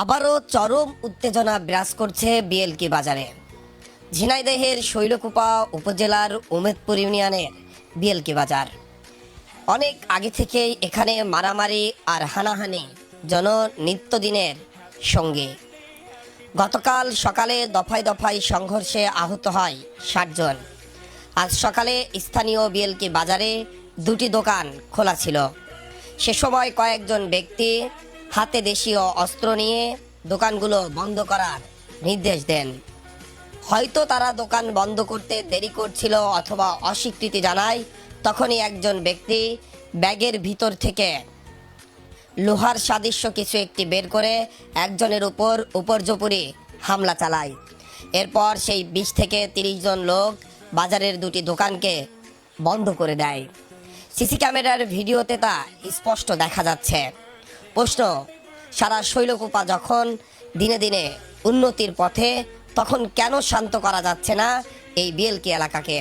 আবারও চরম উত্তেজনা বিরাজ করছে বিএলকি বাজারে। ঝিনাইদহের শৈলকুপা উপজেলার উমেদপুর ইউনিয়নের বিএলকি বাজার। অনেক আগে থেকেই এখানে মারামারি আর হানাহানি নিত্যদিনের সঙ্গে। গতকাল সকালে দফায় দফায় সংঘর্ষে আহত হয় ৬০ জন। আজ সকালে স্থানীয় বিএলকি বাজারে দুটি দোকান খোলা ছিল। সে সময় কয়েকজন ব্যক্তি হাতে দেশীয় অস্ত্র নিয়ে দোকানগুলো বন্ধ করার নির্দেশ দেন। হয়তো তারা দোকান বন্ধ করতে দেরি করছিল অথবা অস্বীকৃতি জানায়। তখনই একজন ব্যক্তি ব্যাগের ভিতর থেকে লোহার সাদৃশ্য কিছু একটি বের করে একজনের উপর উপর্যুপরি হামলা চালায়। এরপর সেই ২০ থেকে ৩০ জন লোক বাজারের দুটি দোকানকে বন্ধ করে দেয়। সিসি ক্যামেরার ভিডিওতে তা স্পষ্ট দেখা যাচ্ছে। প্রশ্ন, সারা শৈলকুপা যখন দিনে দিনে উন্নতির পথে, তখন কেন শান্ত করা যাচ্ছে না এই বিএলকি এলাকাকে?